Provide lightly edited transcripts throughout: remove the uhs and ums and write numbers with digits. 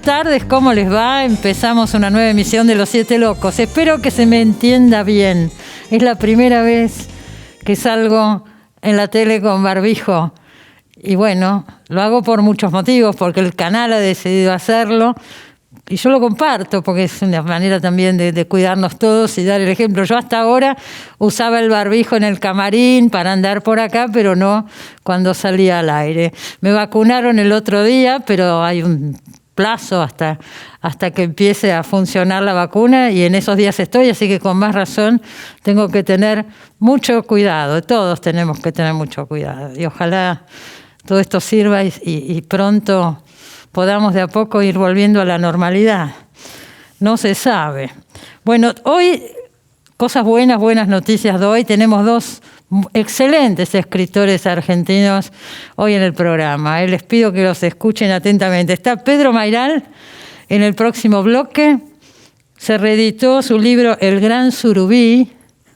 tardes, ¿cómo les va? Empezamos una nueva emisión de Los Siete Locos. Espero que se me entienda bien. Es la primera vez que salgo en la tele con barbijo. Y bueno, lo hago por muchos motivos, porque el canal ha decidido hacerlo. Y yo lo comparto, porque es una manera también de cuidarnos todos y dar el ejemplo. Yo hasta ahora usaba el barbijo en el camarín para andar por acá, pero no cuando salía al aire. Me vacunaron el otro día, pero hay un plazo hasta que empiece a funcionar la vacuna, y en esos días estoy, así que con más razón tengo que tener mucho cuidado. Todos tenemos que tener mucho cuidado. Y ojalá todo esto sirva y pronto podamos de a poco ir volviendo a la normalidad. No se sabe. Bueno, hoy, cosas buenas noticias de hoy. Tenemos dos excelentes escritores argentinos hoy en el programa. Les pido que los escuchen atentamente. Está Pedro Mayral en el próximo bloque. Se reeditó su libro El Gran Surubí,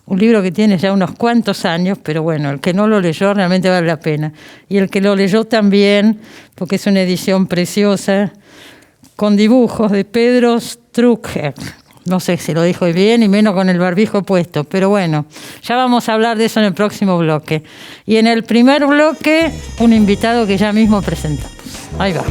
un libro que tiene ya unos cuantos años, pero bueno, el que no lo leyó realmente vale la pena. Y el que lo leyó también, porque es una edición preciosa, con dibujos de Pedro Strucker. No sé si lo dijo bien, y menos con el barbijo puesto, pero bueno, ya vamos a hablar de eso en el próximo bloque. Y en el primer bloque, un invitado que ya mismo presentamos. Ahí va.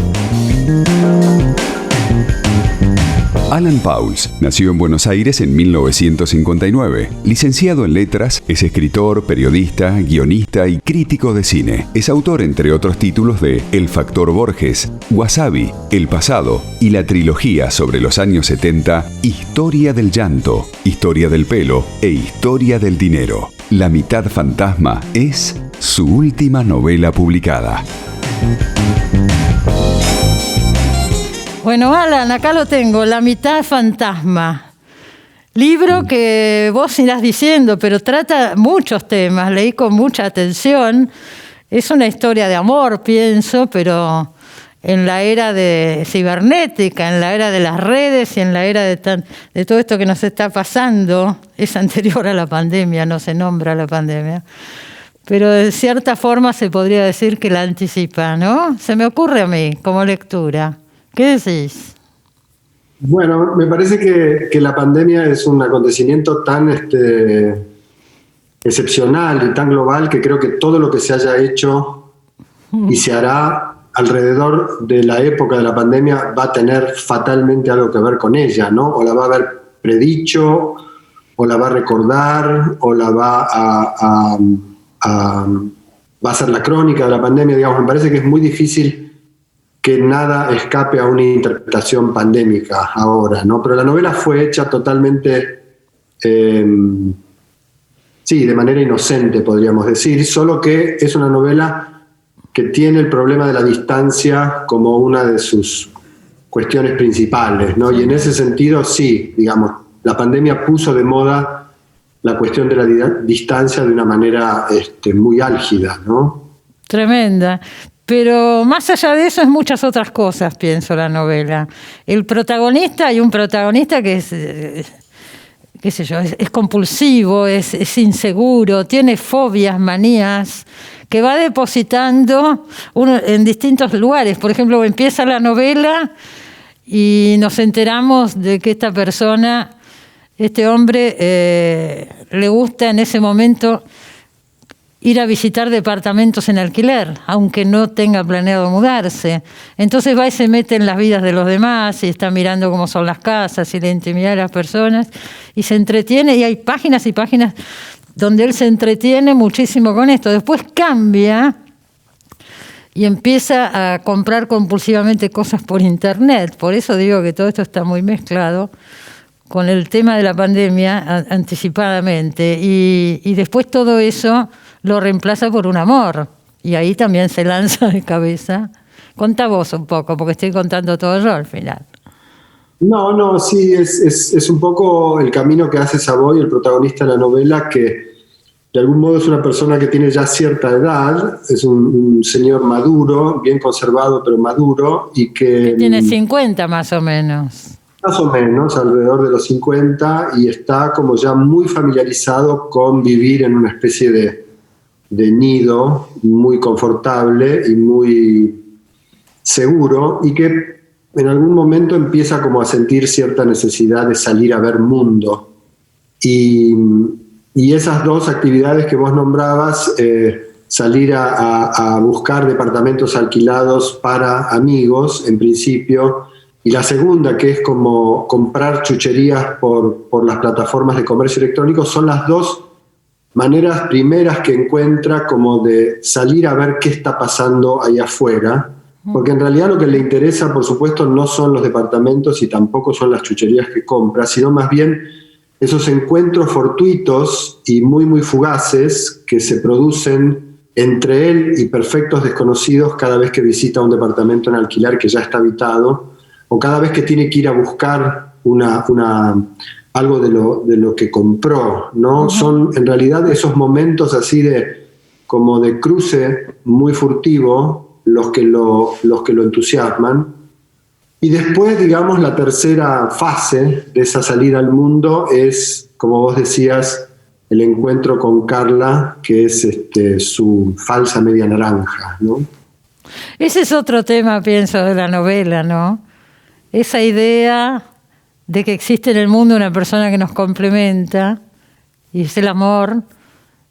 Alan Pauls nació en Buenos Aires en 1959. Licenciado en Letras, es escritor, periodista, guionista y crítico de cine. Es autor, entre otros títulos, de El Factor Borges, Wasabi, El Pasado y la trilogía sobre los años 70, Historia del Llanto, Historia del Pelo e Historia del Dinero. La mitad fantasma es su última novela publicada. Bueno, Alan, acá lo tengo, La mitad fantasma. Libro que vos irás diciendo, pero trata muchos temas, leí con mucha atención. Es una historia de amor, pienso, pero en la era de cibernética, en la era de las redes y en la era de todo esto que nos está pasando. Es anterior a la pandemia, no se nombra la pandemia. Pero de cierta forma se podría decir que la anticipa, ¿no? Se me ocurre a mí, como lectura. ¿Qué decís? Bueno, me parece que la pandemia es un acontecimiento tan excepcional y tan global que creo que todo lo que se haya hecho y se hará alrededor de la época de la pandemia va a tener fatalmente algo que ver con ella, ¿no? O la va a haber predicho, o la va a recordar, o la va va a ser la crónica de la pandemia, digamos. Me parece que es muy difícil que nada escape a una interpretación pandémica ahora, ¿no? Pero la novela fue hecha totalmente, de manera inocente, podríamos decir, solo que es una novela que tiene el problema de la distancia como una de sus cuestiones principales, ¿no? Y en ese sentido, sí, digamos, la pandemia puso de moda la cuestión de la distancia de una manera muy álgida, ¿no? Tremenda. Pero más allá de eso es muchas otras cosas, pienso, la novela. El protagonista, hay un protagonista que es, qué sé yo, es compulsivo, es inseguro, tiene fobias, manías, que va depositando en distintos lugares. Por ejemplo, empieza la novela y nos enteramos de que esta persona, este hombre, le gusta en ese momento ir a visitar departamentos en alquiler, aunque no tenga planeado mudarse. Entonces va y se mete en las vidas de los demás y está mirando cómo son las casas y la intimidad de las personas y se entretiene, y hay páginas y páginas donde él se entretiene muchísimo con esto. Después cambia y empieza a comprar compulsivamente cosas por internet. Por eso digo que todo esto está muy mezclado con el tema de la pandemia anticipadamente. Y después todo eso lo reemplaza por un amor. Y ahí también se lanza de cabeza. Contá vos un poco, porque estoy contando todo yo al final. No, sí, es un poco el camino que hace Savoy, el protagonista de la novela, que de algún modo es una persona que tiene ya cierta edad, es un señor maduro, bien conservado, pero maduro, y que tiene 50 más o menos. Más o menos, alrededor de los 50, y está como ya muy familiarizado con vivir en una especie de nido muy confortable y muy seguro, y que en algún momento empieza como a sentir cierta necesidad de salir a ver mundo. Y esas dos actividades que vos nombrabas, salir a buscar departamentos alquilados para amigos, en principio, y la segunda, que es como comprar chucherías por las plataformas de comercio electrónico, son las dos maneras primeras que encuentra como de salir a ver qué está pasando allá afuera, porque en realidad lo que le interesa, por supuesto, no son los departamentos y tampoco son las chucherías que compra, sino más bien esos encuentros fortuitos y muy, muy fugaces que se producen entre él y perfectos desconocidos cada vez que visita un departamento en alquiler que ya está habitado, o cada vez que tiene que ir a buscar algo de lo que compró, ¿no? Son en realidad esos momentos así como de cruce muy furtivo los que lo entusiasman. Y después, digamos, la tercera fase de esa salida al mundo es, como vos decías, el encuentro con Carla, que es su falsa media naranja, ¿no? Ese es otro tema, pienso, de la novela, ¿no? Esa idea de que existe en el mundo una persona que nos complementa, y es el amor.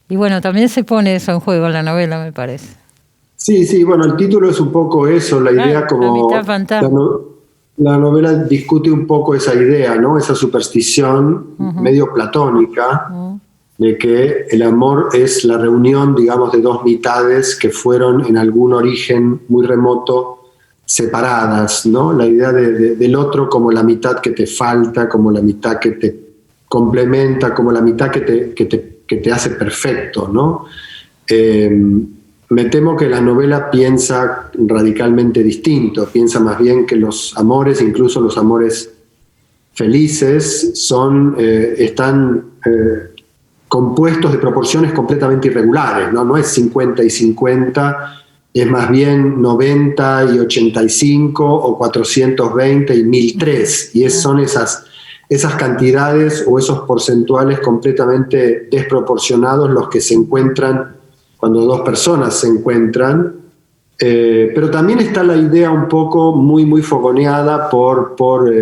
Y bueno, también se pone eso en juego en la novela, me parece. Sí, bueno, el título es un poco eso, la idea como... La mitad fantasma. La novela discute un poco esa idea, ¿no? Esa superstición medio platónica de que el amor es la reunión, digamos, de dos mitades que fueron en algún origen muy remoto separadas, ¿no? La idea del otro como la mitad que te falta, como la mitad que te complementa, como la mitad que te hace perfecto, ¿no? Me temo que la novela piensa radicalmente distinto, piensa más bien que los amores, incluso los amores felices, están compuestos de proporciones completamente irregulares, ¿no? No es 50 y 50, es más bien 90 y 85 o 420 y 1003, y son esas cantidades o esos porcentuales completamente desproporcionados los que se encuentran cuando dos personas se encuentran, pero también está la idea un poco muy, muy fogoneada por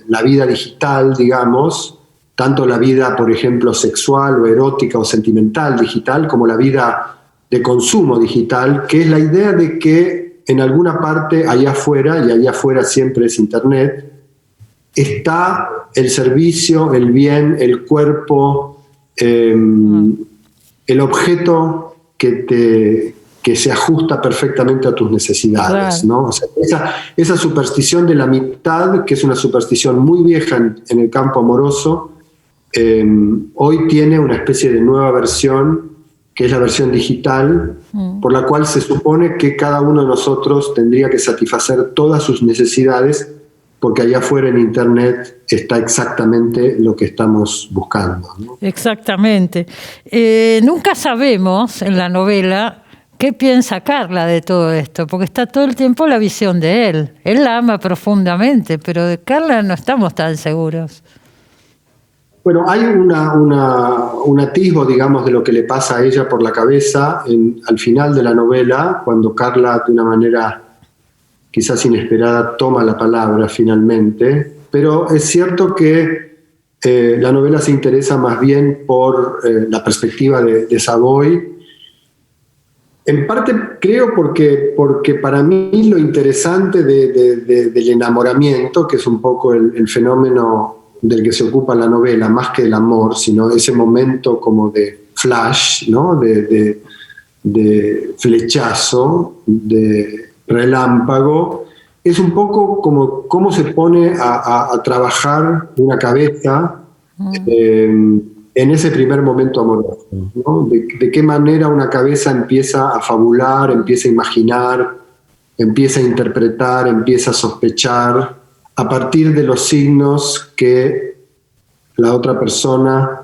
la vida digital, digamos, tanto la vida, por ejemplo, sexual o erótica o sentimental digital, como la vida de consumo digital, que es la idea de que en alguna parte allá afuera, y allá afuera siempre es Internet, está el servicio, el bien, el cuerpo, el objeto que se ajusta perfectamente a tus necesidades, claro, ¿no? O sea, esa superstición de la mitad, que es una superstición muy vieja en el campo amoroso, hoy tiene una especie de nueva versión, que es la versión digital, por la cual se supone que cada uno de nosotros tendría que satisfacer todas sus necesidades, porque allá afuera en Internet está exactamente lo que estamos buscando, ¿no? Exactamente. Nunca sabemos en la novela qué piensa Carla de todo esto, porque está todo el tiempo la visión de él. Él la ama profundamente, pero de Carla no estamos tan seguros. Bueno, hay un atisbo, digamos, de lo que le pasa a ella por la cabeza al final de la novela, cuando Carla, de una manera quizás inesperada, toma la palabra finalmente, pero es cierto que la novela se interesa más bien por la perspectiva de Savoy, en parte creo porque para mí lo interesante del enamoramiento, que es un poco el fenómeno del que se ocupa la novela, más que el amor, sino ese momento como de flash, ¿no? de flechazo, de relámpago, es un poco como cómo se pone a trabajar una cabeza en ese primer momento amoroso, ¿no? De qué manera una cabeza empieza a fabular, empieza a imaginar, empieza a interpretar, empieza a sospechar a partir de los signos que la otra persona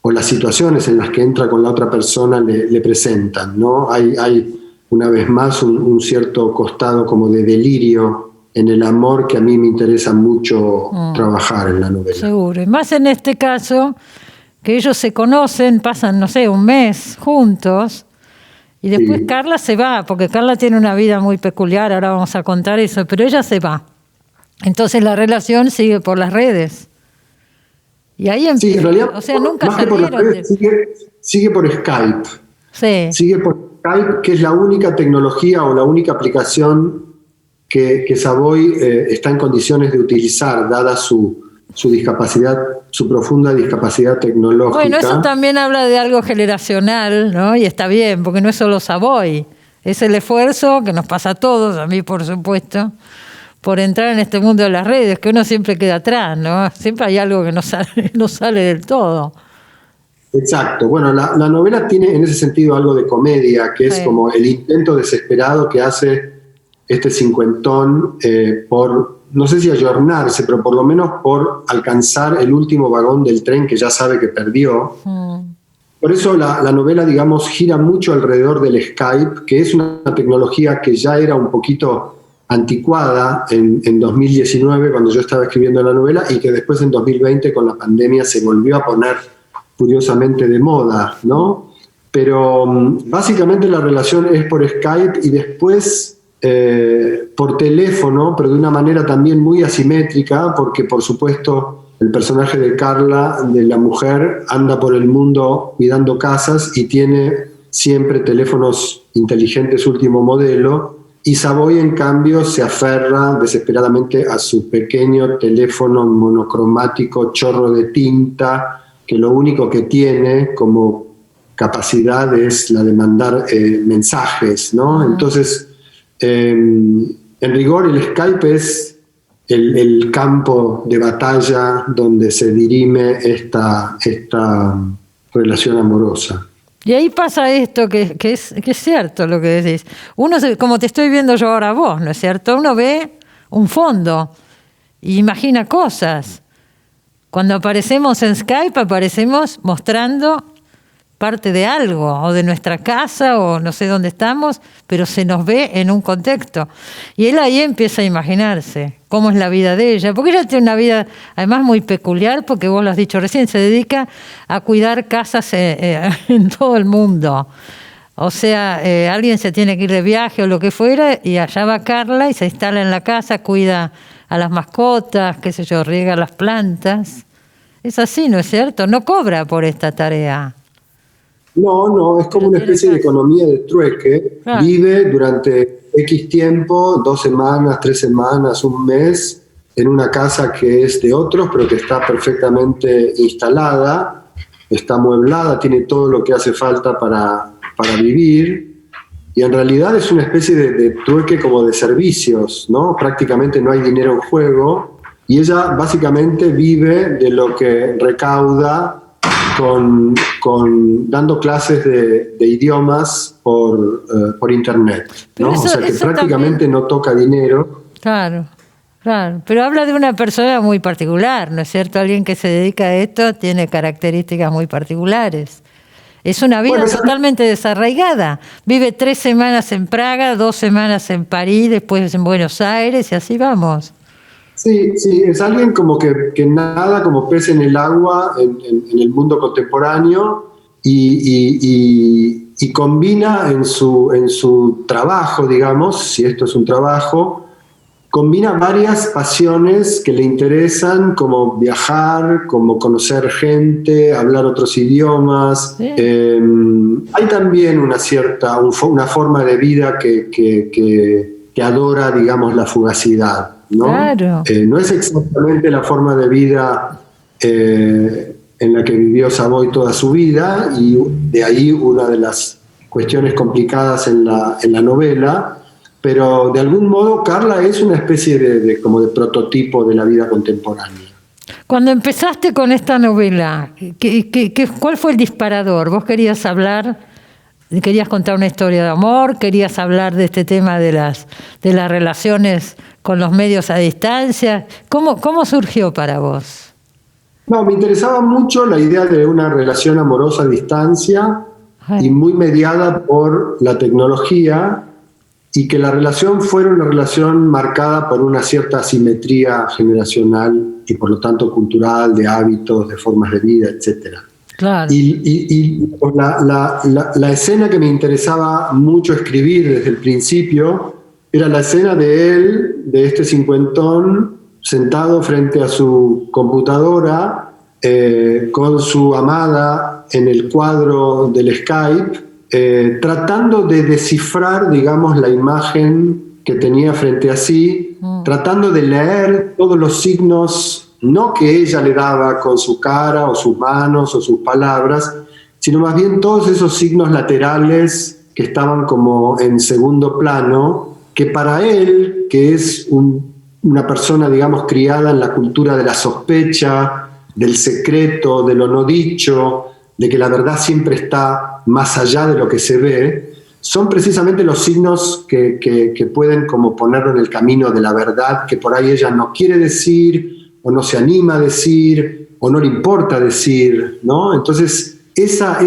o las situaciones en las que entra con la otra persona le presentan, ¿no? Hay una vez más un cierto costado como de delirio en el amor que a mí me interesa mucho trabajar en la novela. Seguro, y más en este caso que ellos se conocen, pasan, no sé, un mes juntos y después Carla se va, porque Carla tiene una vida muy peculiar, ahora vamos a contar eso, pero ella se va. Entonces la relación sigue por las redes. Y ahí empieza. Sí, en realidad, o sea, nunca más que por las salieron redes, sigue por Skype. Sí. Sigue por Skype, que es la única tecnología o la única aplicación que Savoy está en condiciones de utilizar, dada su discapacidad, su profunda discapacidad tecnológica. Bueno, eso también habla de algo generacional, ¿no? Y está bien, porque no es solo Savoy, es el esfuerzo que nos pasa a todos, a mí por supuesto, por entrar en este mundo de las redes, que uno siempre queda atrás, ¿no? Siempre hay algo que no sale del todo. Exacto. Bueno, la novela tiene en ese sentido algo de comedia, que es como el intento desesperado que hace este cincuentón por, no sé si ayornarse, pero por lo menos por alcanzar el último vagón del tren que ya sabe que perdió. Por eso la novela, digamos, gira mucho alrededor del Skype, que es una tecnología que ya era un poquito anticuada en 2019, cuando yo estaba escribiendo la novela, y que después en 2020 con la pandemia se volvió a poner curiosamente de moda, ¿no? Pero básicamente la relación es por Skype y después por teléfono, pero de una manera también muy asimétrica, porque por supuesto el personaje de Carla, de la mujer, anda por el mundo cuidando casas y tiene siempre teléfonos inteligentes último modelo, y Savoy en cambio se aferra desesperadamente a su pequeño teléfono monocromático chorro de tinta, que lo único que tiene como capacidad es la de mandar mensajes, ¿no? Entonces, en rigor, el Skype es el campo de batalla donde se dirime esta relación amorosa. Y ahí pasa esto que es cierto lo que decís. Uno, como te estoy viendo yo ahora a vos, ¿no es cierto? Uno ve un fondo y imagina cosas. Cuando aparecemos en Skype, aparecemos mostrando parte de algo, o de nuestra casa, o no sé dónde estamos, pero se nos ve en un contexto. Y él ahí empieza a imaginarse cómo es la vida de ella, porque ella tiene una vida además muy peculiar, porque vos lo has dicho recién, se dedica a cuidar casas en todo el mundo. O sea, alguien se tiene que ir de viaje o lo que fuera, y allá va Carla y se instala en la casa, cuida a las mascotas, qué sé yo, riega las plantas. Es así, ¿no es cierto? No cobra por esta tarea. No, es como una especie de economía de trueque. Claro. Vive durante X tiempo, 2 semanas, 3 semanas, un mes, en una casa que es de otros, pero que está perfectamente instalada, está amueblada, tiene todo lo que hace falta para vivir, y en realidad es una especie de trueque como de servicios, ¿no? Prácticamente no hay dinero en juego, y ella básicamente vive de lo que recauda dando clases de idiomas por internet, ¿no? Eso, o sea que prácticamente también no toca dinero. Claro, pero habla de una persona muy particular, ¿no es cierto? Alguien que se dedica a esto tiene características muy particulares. Es una vida totalmente desarraigada. Vive 3 semanas en Praga, 2 semanas en París, después en Buenos Aires, y así vamos. Sí, es alguien como que nada como pez en el agua en el mundo contemporáneo y combina en su trabajo, digamos, si esto es un trabajo, combina varias pasiones que le interesan, como viajar, como conocer gente, hablar otros idiomas. Sí. Hay también una forma de vida que adora, digamos, la fugacidad, ¿no? Claro. No es exactamente la forma de vida en la que vivió Savoy toda su vida, y de ahí una de las cuestiones complicadas en la novela, pero de algún modo Carla es una especie como de prototipo de la vida contemporánea. Cuando empezaste con esta novela, ¿cuál fue el disparador? ¿Vos querías contar una historia de amor? ¿Querías hablar de este tema de las relaciones con los medios a distancia? ¿Cómo surgió para vos? No, me interesaba mucho la idea de una relación amorosa a distancia y muy mediada por la tecnología, y que la relación fuera una relación marcada por una cierta asimetría generacional y por lo tanto cultural, de hábitos, de formas de vida, etc. Claro. Y la escena que me interesaba mucho escribir desde el principio era la escena de él, de este cincuentón, sentado frente a su computadora, con su amada en el cuadro del Skype, tratando de descifrar, digamos, la imagen que tenía frente a sí, tratando de leer todos los signos, no que ella le daba con su cara o sus manos o sus palabras, sino más bien todos esos signos laterales que estaban como en segundo plano, que para él, que es una persona, digamos, criada en la cultura de la sospecha, del secreto, de lo no dicho, de que la verdad siempre está más allá de lo que se ve, son precisamente los signos que pueden como ponerlo en el camino de la verdad, que por ahí ella no quiere decir, o no se anima a decir, o no le importa decir, ¿no? Entonces, esa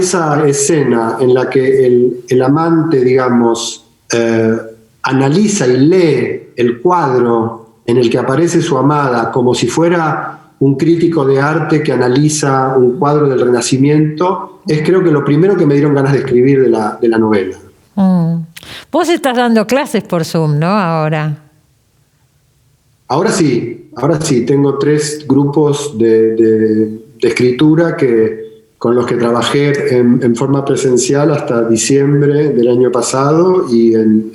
escena en la que el amante, digamos, analiza y lee el cuadro en el que aparece su amada como si fuera un crítico de arte que analiza un cuadro del Renacimiento, es creo que lo primero que me dieron ganas de escribir de la novela. Vos estás dando clases por Zoom, ¿no? Ahora sí, tengo 3 grupos de escritura con los que trabajé en forma presencial hasta diciembre del año pasado, y en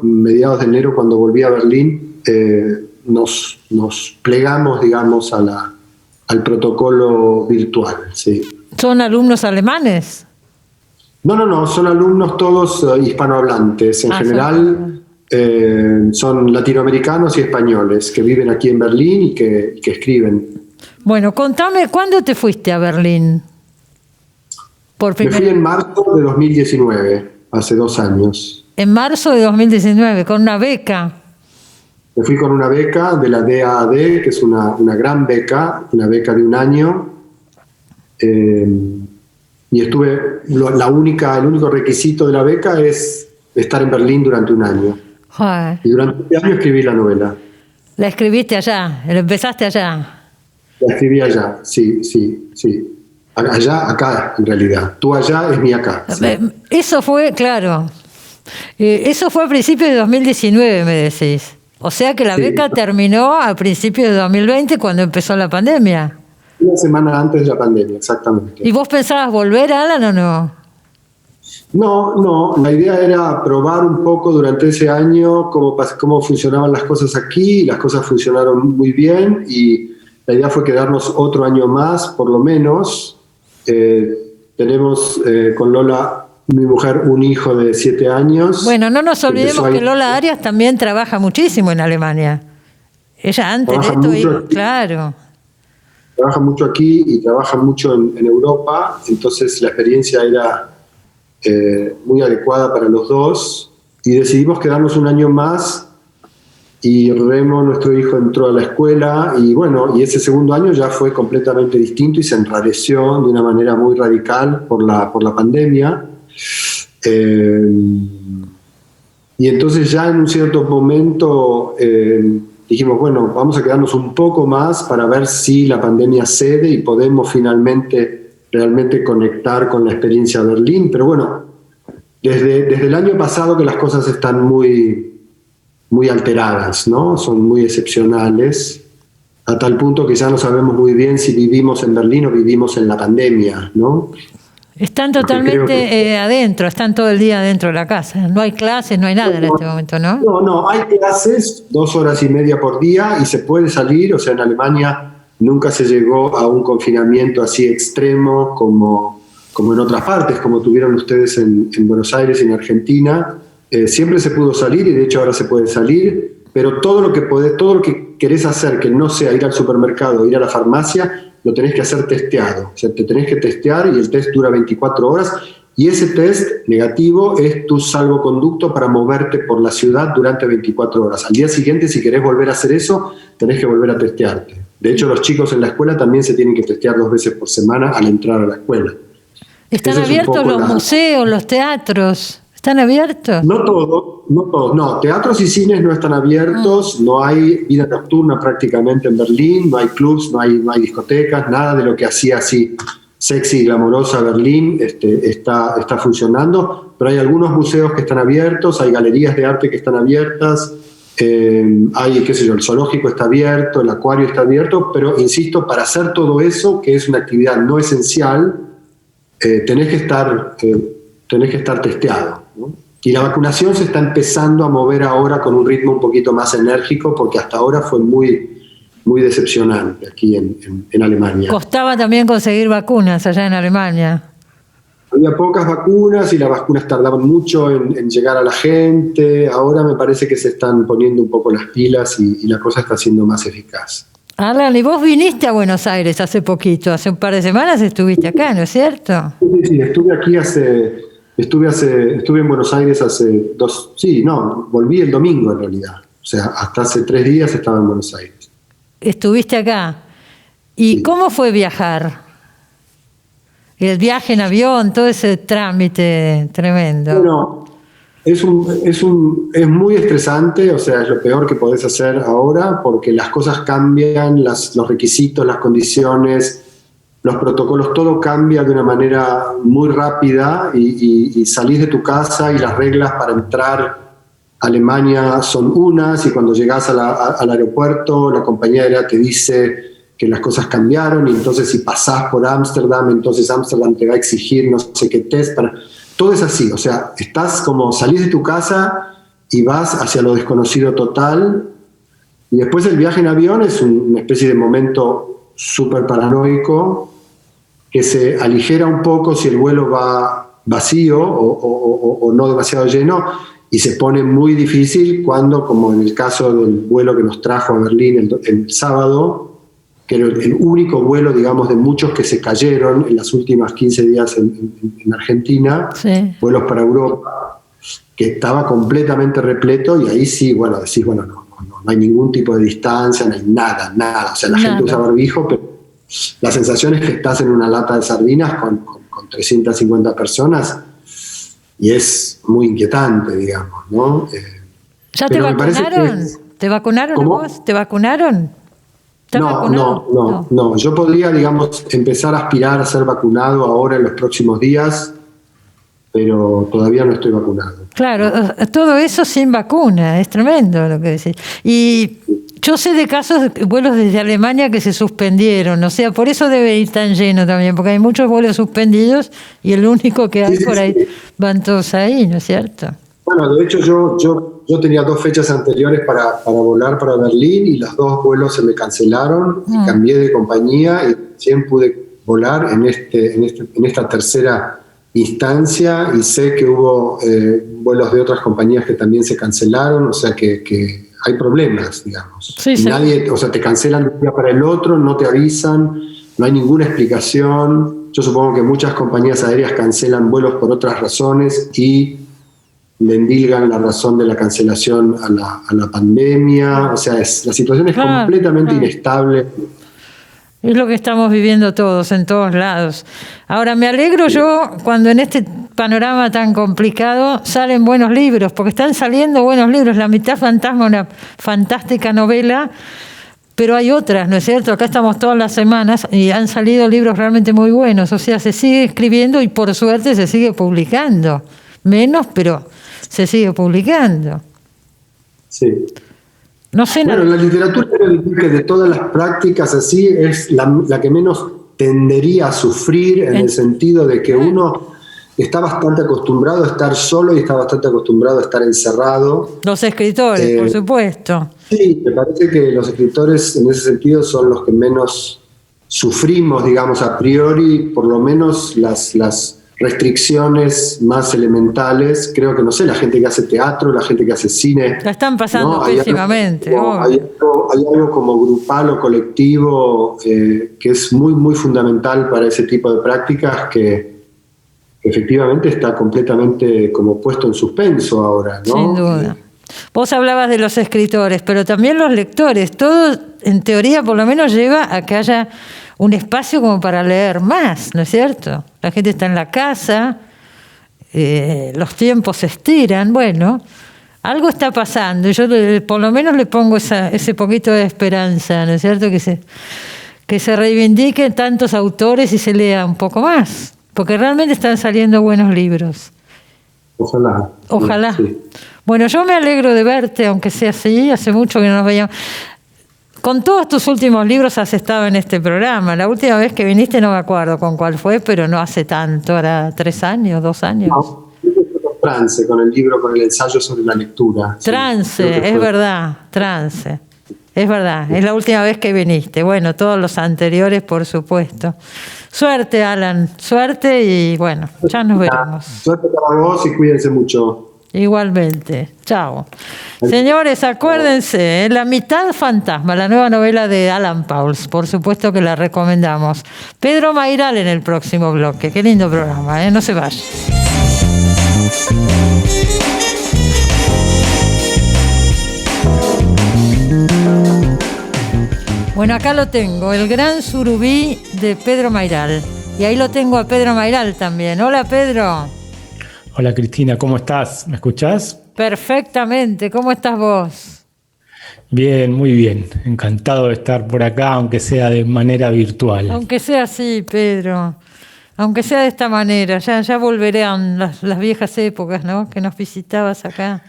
mediados de enero, cuando volví a Berlín, nos plegamos, digamos, al protocolo virtual. Sí. ¿Son alumnos alemanes? No, son alumnos todos hispanohablantes. En general son latinoamericanos y españoles que viven aquí en Berlín y que escriben. Bueno, contame, ¿cuándo te fuiste a Berlín? Me fui en marzo de 2019, hace 2 años. En marzo de 2019, con una beca. Me fui con una beca de la DAAD, que es una gran beca, una beca de 1 año. Y estuve, el único requisito de la beca es estar en Berlín durante 1 año. Joder. Y durante este año escribí la novela. ¿La escribiste allá? ¿La empezaste allá? La escribí allá, sí. Allá, acá, en realidad. Tú allá es mi acá. Sí. Eso fue, claro. Eso fue a principios de 2019, me decís. O sea que la beca terminó a principios de 2020, cuando empezó la pandemia. 1 semana antes de la pandemia, exactamente. ¿Y vos pensabas volver, Alan, o no? No, la idea era probar un poco durante ese año cómo funcionaban las cosas aquí, y las cosas funcionaron muy bien, y la idea fue quedarnos otro año más, por lo menos. Tenemos con Lola, mi mujer, un hijo de 7 años. Bueno, no nos olvidemos que Lola Arias también trabaja muchísimo en Alemania. Ella antes de esto, claro. Trabaja mucho aquí y trabaja mucho en Europa, entonces la experiencia era muy adecuada para los dos, y decidimos quedarnos 1 año más, y Remo, nuestro hijo, entró a la escuela, y bueno, y ese segundo año ya fue completamente distinto y se enrareció de una manera muy radical por la pandemia. Y entonces ya en un cierto momento dijimos, bueno, vamos a quedarnos un poco más para ver si la pandemia cede y podemos finalmente realmente conectar con la experiencia de Berlín. Pero bueno, desde el año pasado que las cosas están muy alteradas, ¿no? Son muy excepcionales, a tal punto que ya no sabemos muy bien si vivimos en Berlín o vivimos en la pandemia, ¿no? Están totalmente adentro, están todo el día dentro de la casa. No hay clases, no hay nada en este momento, ¿no? No, hay clases 2 horas y media por día y se puede salir. O sea, en Alemania nunca se llegó a un confinamiento así extremo como en otras partes, como tuvieron ustedes en Buenos Aires y en Argentina. Siempre se pudo salir, y de hecho ahora se puede salir, pero todo lo que querés hacer que no sea ir al supermercado o ir a la farmacia, lo tenés que hacer testeado. O sea, te tenés que testear, y el test dura 24 horas, y ese test negativo es tu salvoconducto para moverte por la ciudad durante 24 horas. Al día siguiente, si querés volver a hacer eso, tenés que volver a testearte. De hecho, los chicos en la escuela también se tienen que testear 2 veces por semana al entrar a la escuela. ¿Están abiertos los museos, los teatros? ¿Están abiertos? No todos. No, teatros y cines no están abiertos, no hay vida nocturna prácticamente en Berlín, no hay clubs, no hay discotecas, nada de lo que hacía así sexy y glamorosa Berlín está funcionando, pero hay algunos museos que están abiertos, hay galerías de arte que están abiertas, hay, qué sé yo, el zoológico está abierto, el acuario está abierto, pero insisto, para hacer todo eso, que es una actividad no esencial, tenés que estar testeado, ¿no? Y la vacunación se está empezando a mover ahora con un ritmo un poquito más enérgico, porque hasta ahora fue muy, muy decepcionante aquí en Alemania. Costaba también conseguir vacunas allá en Alemania. Había pocas vacunas y las vacunas tardaban mucho en llegar a la gente. Ahora me parece que se están poniendo un poco las pilas y la cosa está siendo más eficaz. Alan, y vos viniste a Buenos Aires hace poquito, hace un par de semanas estuviste acá, ¿no es cierto? Sí, estuve aquí estuve en Buenos Aires hace volví el domingo en realidad. O sea, hasta hace 3 días estaba en Buenos Aires. Estuviste acá. ¿Y Sí. cómo fue viajar? El viaje en avión, todo ese trámite tremendo. Bueno, es muy estresante, o sea, es lo peor que podés hacer ahora, porque las cosas cambian, los requisitos, las condiciones, los protocolos, todo cambia de una manera muy rápida y salís de tu casa y las reglas para entrar a Alemania son unas, y cuando llegás al aeropuerto la compañía aérea te dice que las cosas cambiaron, y entonces si pasás por Ámsterdam, entonces Ámsterdam te va a exigir no sé qué test. Todo es así, o sea, estás como salís de tu casa y vas hacia lo desconocido total, y después el viaje en avión es una especie de momento súper paranoico que se aligera un poco si el vuelo va vacío o no demasiado lleno, y se pone muy difícil cuando, como en el caso del vuelo que nos trajo a Berlín el sábado, que era el único vuelo, digamos, de muchos que se cayeron en las últimas 15 días en Argentina, Sí. vuelos para Europa, que estaba completamente repleto, y ahí sí, bueno, decís, bueno, no hay ningún tipo de distancia, no hay nada, o sea, la gente usa barbijo, pero la sensación es que estás en una lata de sardinas con 350 personas, y es muy inquietante, digamos, ¿no? ¿Ya te pero me parece vacunaron? que ¿Te vacunaron ¿Cómo? vos? ¿Te vacunaron? ¿Estás vacunado? No. Yo podría, digamos, empezar a aspirar a ser vacunado ahora en los próximos días, pero todavía no estoy vacunado. Claro, todo eso sin vacuna, es tremendo lo que decís. Y yo sé de casos de vuelos desde Alemania que se suspendieron, o sea, por eso debe ir tan lleno también, porque hay muchos vuelos suspendidos y el único que hay por ahí, van todos ahí, ¿no es cierto? Bueno, de hecho yo tenía 2 fechas anteriores para volar para Berlín, y los 2 vuelos se me cancelaron, y cambié de compañía, y recién pude volar en esta tercera instancia, y sé que hubo vuelos de otras compañías que también se cancelaron, o sea que hay problemas, digamos. Sí, y nadie, o sea, te cancelan de un día para el otro, no te avisan, no hay ninguna explicación. Yo supongo que muchas compañías aéreas cancelan vuelos por otras razones y le endilgan la razón de la cancelación a la pandemia. O sea, la situación es completamente inestable. Es lo que estamos viviendo todos, en todos lados. Ahora, me alegro yo cuando en este panorama tan complicado salen buenos libros, porque están saliendo buenos libros. La mitad fantasma, una fantástica novela, pero hay otras, ¿no es cierto? Acá estamos todas las semanas y han salido libros realmente muy buenos. O sea, se sigue escribiendo y por suerte se sigue publicando. Menos, pero se sigue publicando. Sí. No sé bueno, la literatura, que de todas las prácticas así, es la que menos tendería a sufrir, en el sentido de que uno está bastante acostumbrado a estar solo y está bastante acostumbrado a estar encerrado. Los escritores, por supuesto. Sí, me parece que los escritores en ese sentido son los que menos sufrimos, digamos, a priori, por lo menos las restricciones más elementales. Creo que, no sé, la gente que hace teatro, la gente que hace cine, la están pasando, ¿no? pésimamente. Hay algo como grupal o colectivo que es muy, muy fundamental para ese tipo de prácticas, que efectivamente está completamente como puesto en suspenso ahora, ¿no? Sin duda. Vos hablabas de los escritores, pero también los lectores. Todo, en teoría, por lo menos lleva a que haya un espacio como para leer más, ¿no es cierto? La gente está en la casa, los tiempos se estiran, bueno, algo está pasando. Yo por lo menos le pongo ese poquito de esperanza, ¿no es cierto? Que se reivindiquen tantos autores y se lea un poco más, porque realmente están saliendo buenos libros. Ojalá. Ojalá. Sí. Bueno, yo me alegro de verte, aunque sea así, hace mucho que no nos veíamos. Con todos tus últimos libros has estado en este programa. La última vez que viniste no me acuerdo con cuál fue, pero no hace tanto, era 3 años, 2 años. No, Trance, con el libro, con el ensayo sobre la lectura. Trance, sí, es verdad, Trance. Es verdad, es la última vez que viniste. Bueno, todos los anteriores, por supuesto. Suerte, Alan, suerte y bueno, ya nos veremos. Suerte para vos y cuídense mucho. Igualmente, chao. Señores, acuérdense, La mitad fantasma, la nueva novela de Alan Pauls, por supuesto que la recomendamos. Pedro Mayral en el próximo bloque, qué lindo programa, no se vaya. Bueno, acá lo tengo, El Gran Surubí de Pedro Mayral. Y ahí lo tengo a Pedro Mayral también. Hola, Pedro. Hola, Cristina, ¿cómo estás? ¿Me escuchás? Perfectamente, ¿cómo estás vos? Bien, muy bien. Encantado de estar por acá, aunque sea de manera virtual. Aunque sea así, Pedro. Aunque sea de esta manera. Ya volverán las viejas épocas, ¿no? Que nos visitabas acá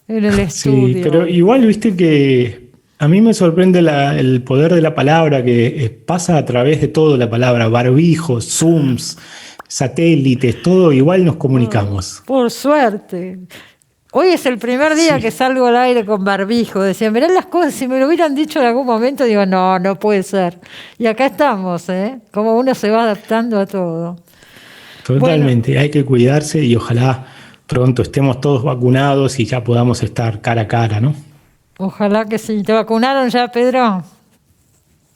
en el estudio. Sí, pero igual viste que a mí me sorprende el poder de la palabra, que pasa a través de todo la palabra. Barbijos, Zooms, satélites, todo igual nos comunicamos. Por suerte. Hoy es el primer día que salgo al aire con barbijo. Decían, mirá las cosas, si me lo hubieran dicho en algún momento, digo, no puede ser. Y acá estamos, como uno se va adaptando a todo. Totalmente, bueno, hay que cuidarse y ojalá pronto estemos todos vacunados y ya podamos estar cara a cara, ¿no? Ojalá que sí. ¿Te vacunaron ya, Pedro?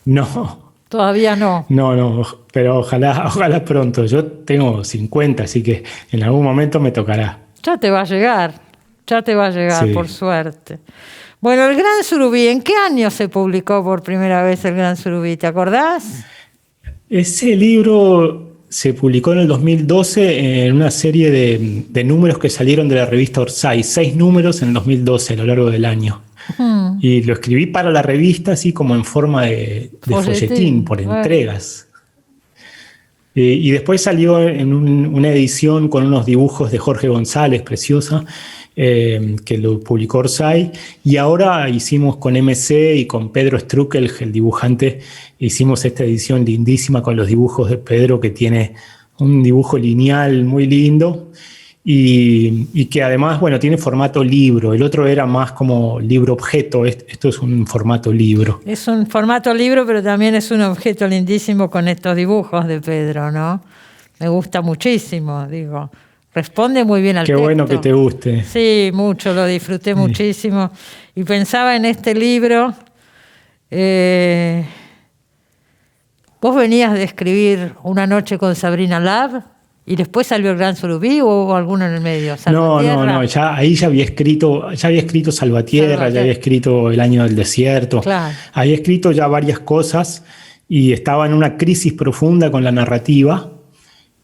No. Todavía no. No, pero ojalá pronto. Yo tengo 50, así que en algún momento me tocará. Ya te va a llegar, sí, por suerte. Bueno, El Gran Surubí, ¿en qué año se publicó por primera vez El Gran Surubí? ¿Te acordás? Ese libro se publicó en el 2012 en una serie de números que salieron de la revista Orsay, 6 números en el 2012 a lo largo del año. Y lo escribí para la revista así como en forma de folletín, por entregas. Y después salió en una edición con unos dibujos de Jorge González, preciosa, que lo publicó Orsay. Y ahora hicimos con MC y con Pedro Struckel, el dibujante, hicimos esta edición lindísima con los dibujos de Pedro, que tiene un dibujo lineal muy lindo. Y que además, bueno, tiene formato libro. El otro era más como libro objeto. Esto es un formato libro. Es un formato libro, pero también es un objeto lindísimo con estos dibujos de Pedro, ¿no? Me gusta muchísimo, digo. Responde muy bien al texto. Qué bueno que te guste. Sí, mucho, lo disfruté muchísimo. Y pensaba en este libro. Vos venías de escribir Una noche con Sabrina Lab. ¿Y después salió El Gran Surubí o hubo alguno en el medio? No, ahí ya había escrito Salvatierra, ya había escrito El año del desierto. Claro. Había escrito ya varias cosas y estaba en una crisis profunda con la narrativa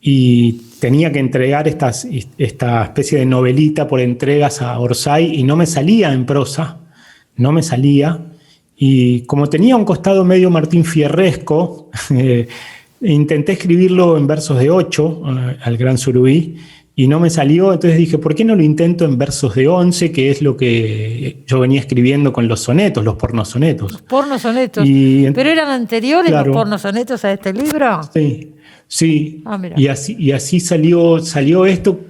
y tenía que entregar esta especie de novelita por entregas a Orsay y no me salía en prosa, no me salía. Y como tenía un costado medio Martín Fierresco, intenté escribirlo en versos de 8, al Gran Surubí, y no me salió. Entonces dije, ¿por qué no lo intento en versos de 11, que es lo que yo venía escribiendo con los sonetos, los pornosonetos? Los pornosonetos. ¿Pero eran anteriores, claro, los pornosonetos a este libro? Sí. Y así salió esto,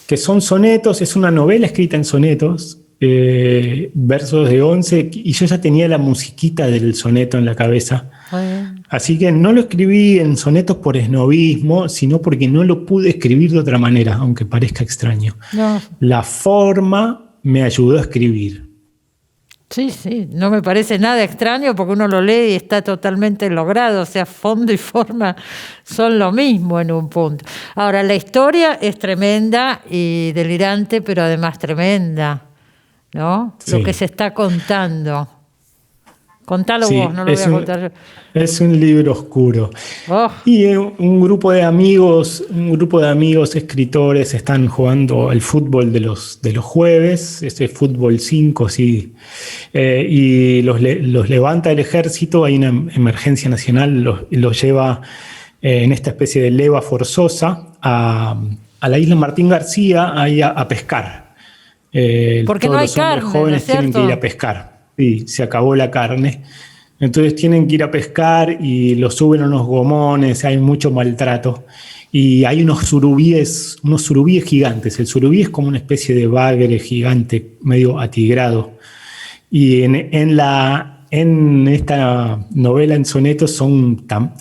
que son sonetos, es una novela escrita en sonetos, versos de 11, y yo ya tenía la musiquita del soneto en la cabeza. Así que no lo escribí en sonetos por esnobismo, sino porque no lo pude escribir de otra manera, aunque parezca extraño. No. La forma me ayudó a escribir. Sí, no me parece nada extraño porque uno lo lee y está totalmente logrado, o sea, fondo y forma son lo mismo en un punto. Ahora, la historia es tremenda y delirante, pero además tremenda, ¿no? Sí. Lo que se está contando. Contalo vos, no lo voy a contar yo. Es un libro oscuro. Y un grupo de amigos escritores están jugando el fútbol de los jueves, ese fútbol 5, sí. Y los levanta el ejército, hay una emergencia nacional, los lleva en esta especie de leva forzosa a la isla Martín García ahí a pescar. Porque todos no hay los hombres carne, jóvenes ¿no es tienen que cierto? ir a pescar. Sí, se acabó la carne. Entonces tienen que ir a pescar y los suben a unos gomones, hay mucho maltrato. Y hay unos surubíes gigantes. El surubí es como una especie de bagre gigante, medio atigrado. Y en esta novela en sonetos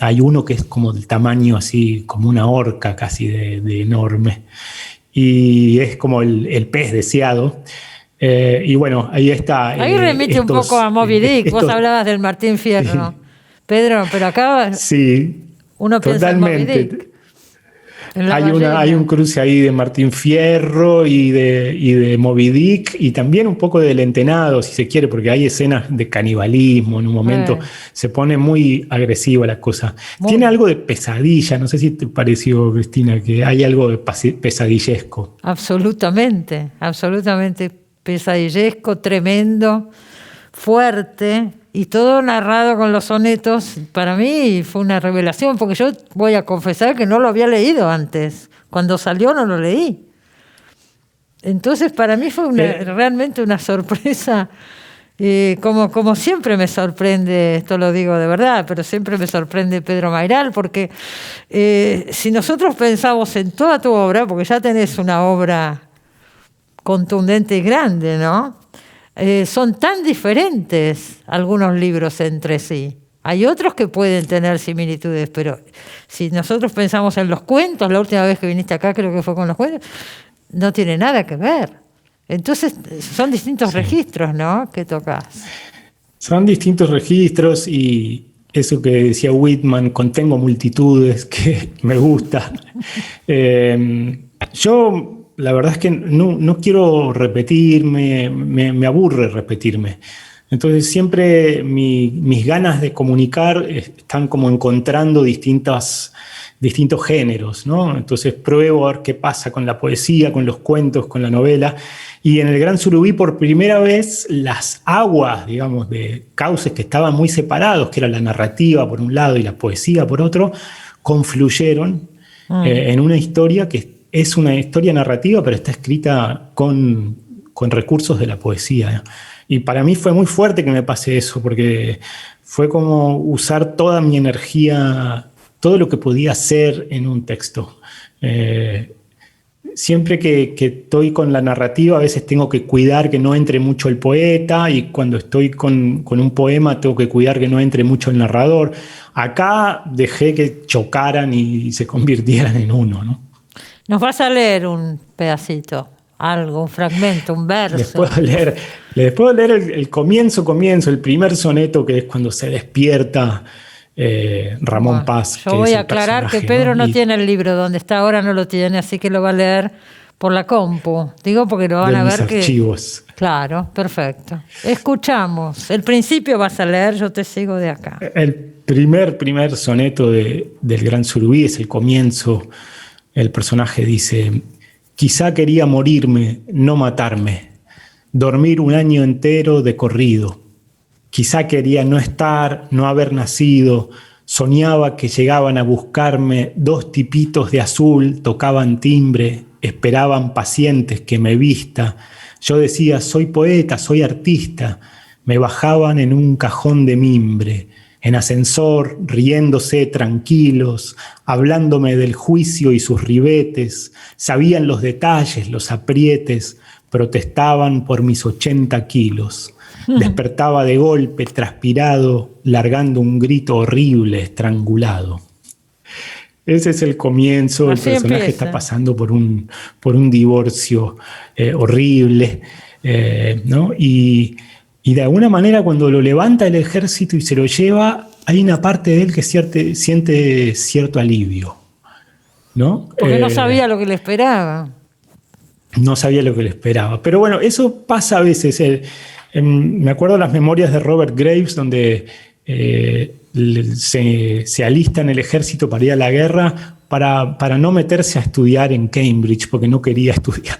hay uno que es como del tamaño así, como una orca casi de enorme. Y es como el pez deseado. Y bueno, ahí está. Ahí remite un poco a Moby Dick. Vos hablabas del Martín Fierro, Sí. Pedro, pero acá Sí, uno piensa en Moby Dick. totalmente. En la Hay ballena. un cruce ahí de Martín Fierro y de Moby Dick y también un poco del Entenado, si se quiere, porque hay escenas de canibalismo. En un momento se pone muy agresiva la cosa. Tiene algo de pesadilla, no sé si te pareció, Cristina, que hay algo de pesadillesco. Absolutamente, absolutamente pesadillesco, tremendo, fuerte, y todo narrado con los sonetos. Para mí fue una revelación, porque yo voy a confesar que no lo había leído antes. Cuando salió no lo leí. Entonces para mí fue realmente una sorpresa, como siempre me sorprende, esto lo digo de verdad, pero siempre me sorprende Pedro Mayral, porque si nosotros pensamos en toda tu obra, porque ya tenés una obra contundente y grande, ¿no? Son tan diferentes algunos libros entre sí. Hay otros que pueden tener similitudes, pero si nosotros pensamos en los cuentos, la última vez que viniste acá creo que fue con los cuentos, no tiene nada que ver. Entonces son distintos registros, ¿no?, que tocas. Son distintos registros y eso que decía Whitman, contengo multitudes, que me gusta. Yo la verdad es que no quiero repetirme, me aburre repetirme. Entonces siempre mis ganas de comunicar están como encontrando distintos géneros, ¿no? Entonces pruebo a ver qué pasa con la poesía, con los cuentos, con la novela. Y en El Gran Surubí, por primera vez, las aguas, digamos, de cauces que estaban muy separados, que era la narrativa por un lado y la poesía por otro, confluyeron en una historia que es una historia narrativa, pero está escrita con recursos de la poesía. Y para mí fue muy fuerte que me pase eso, porque fue como usar toda mi energía, todo lo que podía hacer en un texto. Siempre que estoy con la narrativa, a veces tengo que cuidar que no entre mucho el poeta, y cuando estoy con un poema tengo que cuidar que no entre mucho el narrador. Acá dejé que chocaran y se convirtieran en uno, ¿no? Nos vas a leer un pedacito, algo, un fragmento, un verso. Les puedo leer el comienzo, el primer soneto, que es cuando se despierta Ramón Paz. Yo voy a aclarar que Pedro no tiene el libro, donde está ahora no lo tiene, así que lo va a leer por la compu. Digo porque lo van a ver que... archivos. Claro, perfecto. Escuchamos. El principio vas a leer, yo te sigo de acá. El primer soneto del Gran Surubí es el comienzo. El personaje dice: quizá quería morirme, no matarme, dormir un año entero de corrido. Quizá quería no estar, no haber nacido. Soñaba que llegaban a buscarme 2 tipitos de azul, tocaban timbre, esperaban pacientes que me vista. Yo decía: soy poeta, soy artista. Me bajaban en un cajón de mimbre, en ascensor, riéndose tranquilos, hablándome del juicio y sus ribetes. Sabían los detalles, los aprietes, protestaban por mis 80 kilos. Despertaba de golpe, transpirado, largando un grito horrible, estrangulado. Ese es el comienzo. Así el personaje empieza. está pasando por un divorcio horrible, ¿no? Y de alguna manera, cuando lo levanta el ejército y se lo lleva, hay una parte de él que siente cierto alivio, ¿no? Porque no sabía lo que le esperaba. No sabía lo que le esperaba. Pero bueno, eso pasa a veces. Me acuerdo de las memorias de Robert Graves, donde se alista en el ejército para ir a la guerra para no meterse a estudiar en Cambridge, porque no quería estudiar.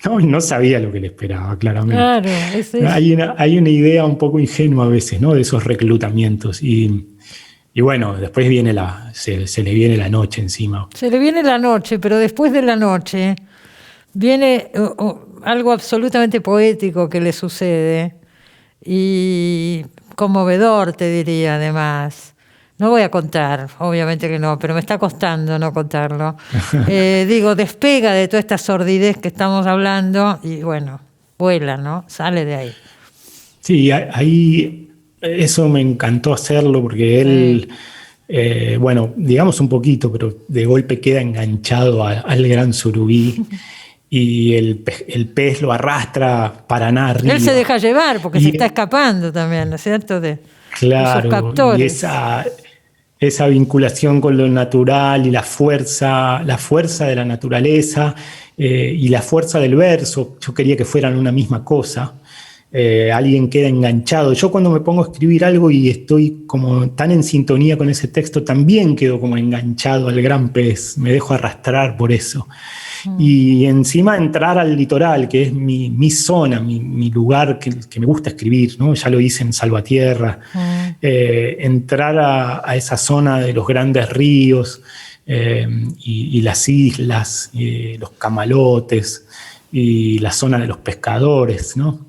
No sabía lo que le esperaba, claramente. Claro, Hay una idea un poco ingenua a veces, ¿no?, de esos reclutamientos. Y bueno, después se le viene la noche encima. Se le viene la noche, pero después de la noche viene algo absolutamente poético que le sucede y conmovedor, te diría, además. No voy a contar, obviamente que no, pero me está costando no contarlo. Digo, despega de toda esta sordidez que estamos hablando y bueno, vuela, ¿no? Sale de ahí. Sí, ahí eso me encantó hacerlo porque él, bueno, digamos un poquito, pero de golpe queda enganchado al gran surubí y el pez lo arrastra para nada arriba. Él se deja llevar porque se está escapando también, ¿no es cierto? De sus captores. Y esa vinculación con lo natural y la fuerza de la naturaleza y la fuerza del verso, yo quería que fueran una misma cosa. Alguien queda enganchado. Yo cuando me pongo a escribir algo y estoy como tan en sintonía con ese texto, también quedo como enganchado al gran pez, me dejo arrastrar por eso. Y encima entrar al litoral, que es mi zona, mi lugar que me gusta escribir, ¿no? Ya lo hice en Salvatierra. Entrar a esa zona de los grandes ríos y las islas, los camalotes y la zona de los pescadores, ¿no?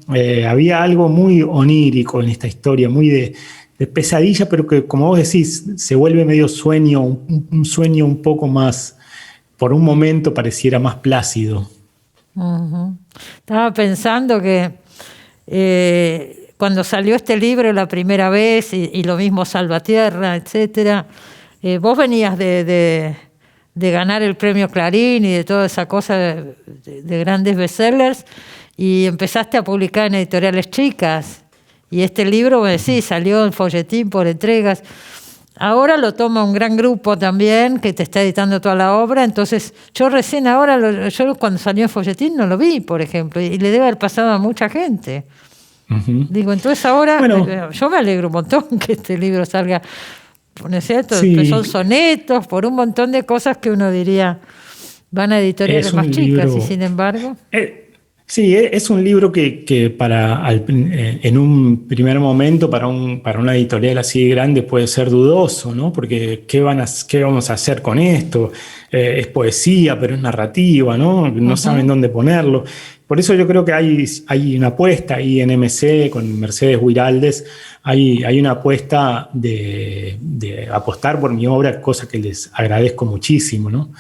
Había algo muy onírico en esta historia, muy de pesadilla, pero que, como vos decís, se vuelve medio sueño, un sueño un poco más, por un momento pareciera más plácido. Estaba pensando que cuando salió este libro la primera vez, y lo mismo Salvatierra, etcétera, vos venías de ganar el premio Clarín y de toda esa cosa de grandes bestsellers, y empezaste a publicar en editoriales chicas. Y este libro, me decís, salió en folletín por entregas. Ahora lo toma un gran grupo también que te está editando toda la obra. Entonces, yo recién ahora, yo cuando salió en folletín no lo vi, por ejemplo, y le debe haber pasado a mucha gente. Digo, entonces ahora, bueno, yo me alegro un montón que este libro salga, ¿no es cierto? Sí. Son sonetos, por un montón de cosas que uno diría van a editoriales más chicas, y sin embargo... Sí, es un libro que en un primer momento para una editorial así grande puede ser dudoso, ¿no? Porque ¿qué vamos a hacer con esto? Es poesía, pero es narrativa, ¿no? No saben dónde ponerlo. Por eso yo creo que hay una apuesta ahí en MC con Mercedes Guiraldes, hay una apuesta de apostar por mi obra, cosa que les agradezco muchísimo, ¿no?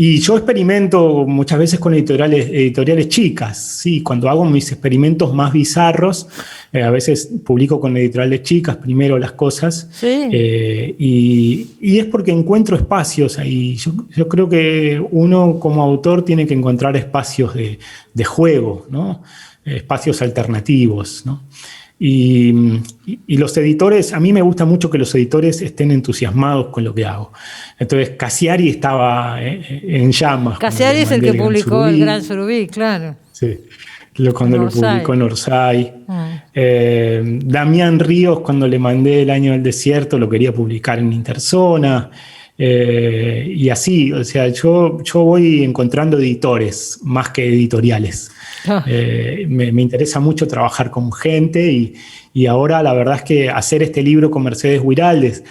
Y yo experimento muchas veces con editoriales chicas, sí, cuando hago mis experimentos más bizarros, a veces publico con editoriales chicas primero las cosas, sí. Y es porque encuentro espacios ahí. Yo creo que uno como autor tiene que encontrar espacios de juego, ¿no? Espacios alternativos, ¿no? Y los editores, a mí me gusta mucho que los editores estén entusiasmados con lo que hago. Entonces, Cassiari estaba en llamas. Cassiari es el que publicó El Gran Surubí, claro. Sí, cuando lo publicó en Orsay. Damián Ríos, cuando le mandé El Año del Desierto, lo quería publicar en Interzona. Y así, o sea, yo voy encontrando editores más que editoriales. Me interesa mucho trabajar con gente y ahora la verdad es que hacer este libro con Mercedes Guiraldes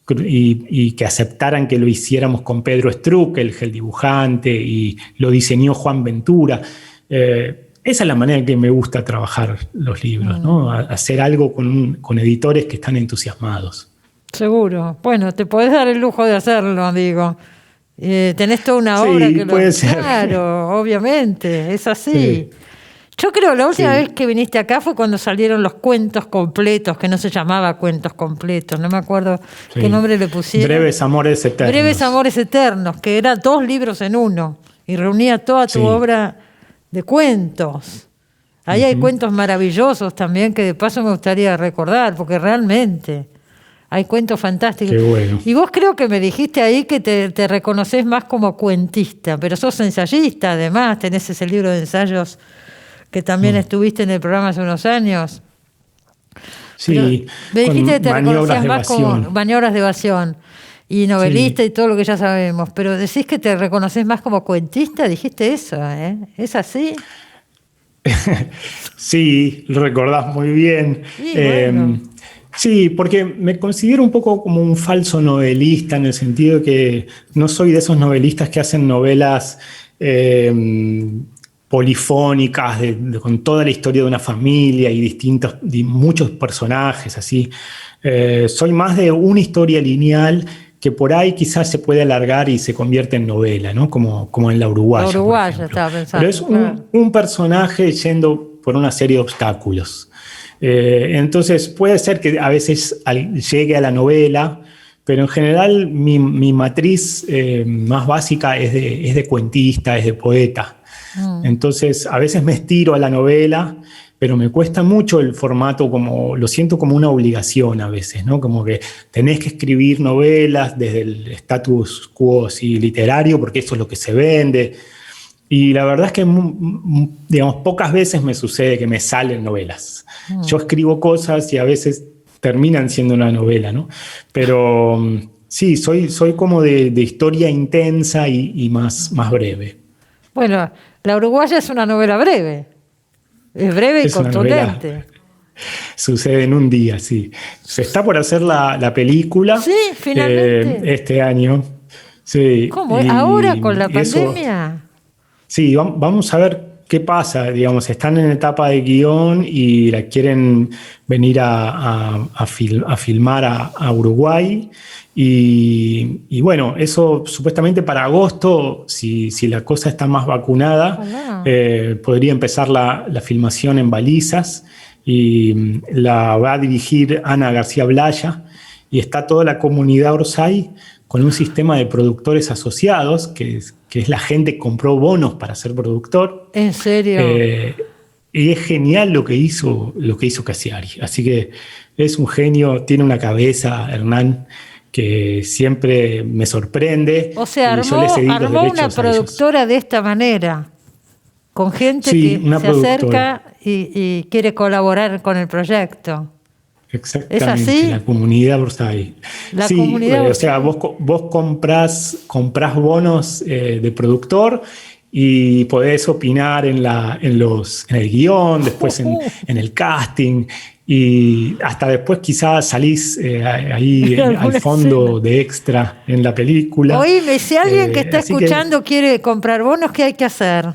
y que aceptaran que lo hiciéramos con Pedro Struckel, el dibujante, y lo diseñó Juan Ventura. Esa es la manera en que me gusta trabajar los libros, ¿no? Hacer algo con editores que están entusiasmados. Seguro. Bueno, te podés dar el lujo de hacerlo, digo. Tenés toda una obra que puede ser. Claro, obviamente, es así. Sí. Yo creo la última vez que viniste acá fue cuando salieron los cuentos completos, que no se llamaba Cuentos Completos, no me acuerdo qué nombre le pusieron. Breves Amores Eternos. Breves Amores Eternos, que eran 2 libros en uno y reunía toda tu obra de cuentos. Ahí hay cuentos maravillosos también que de paso me gustaría recordar, porque realmente... hay cuentos fantásticos. Qué bueno. Y vos creo que me dijiste ahí que te reconoces más como cuentista, pero sos ensayista además, tenés ese libro de ensayos que también estuviste en el programa hace unos años. Sí, pero me dijiste que te reconocías más como maniobras de evasión y novelista y todo lo que ya sabemos, pero decís que te reconoces más como cuentista, dijiste eso, ¿eh? ¿Es así? Sí, lo recordás muy bien. Sí, bueno. Sí, porque me considero un poco como un falso novelista, en el sentido que no soy de esos novelistas que hacen novelas polifónicas, con toda la historia de una familia y muchos personajes así. Soy más de una historia lineal que por ahí quizás se puede alargar y se convierte en novela, ¿no? Como en La Uruguaya. La Uruguaya, estaba pensando. Pero es un personaje yendo por una serie de obstáculos. Entonces puede ser que a veces llegue a la novela, pero en general mi matriz más básica es de cuentista, es de poeta. Entonces a veces me estiro a la novela, pero me cuesta mucho el formato, lo siento como una obligación a veces, ¿no? Como que tenés que escribir novelas desde el status quo así, literario, porque eso es lo que se vende. Y la verdad es que, digamos, pocas veces me sucede que me salen novelas. Yo escribo cosas y a veces terminan siendo una novela, ¿no? Pero sí, soy como de historia intensa y más breve. Bueno, La Uruguaya es una novela breve. Es breve y contundente. Sucede en un día, sí. Se está por hacer la película. Sí, finalmente. Este año. Sí. ¿Cómo? ¿Ahora con la pandemia? Sí, vamos a ver qué pasa. Digamos, están en etapa de guión y la quieren venir a filmar a Uruguay. Y bueno, eso supuestamente para agosto, si la cosa está más vacunada, podría empezar la filmación en Balizas y la va a dirigir Ana García Blaya y está toda la comunidad Orsay con un sistema de productores asociados, que es la gente que compró bonos para ser productor. ¿En serio? Y es genial lo que hizo Cassiari. Así que es un genio, tiene una cabeza, Hernán, que siempre me sorprende. O sea, armó una productora de esta manera, con gente que se acerca y quiere colaborar con el proyecto. Exactamente, ¿Es así? la comunidad Orsay. O sea, vos comprás bonos de productor y podés opinar en el guión, después en el casting. Y hasta después quizás salís ahí al fondo de extra en la película. Oíme, si alguien que está escuchando quiere comprar bonos, ¿qué hay que hacer?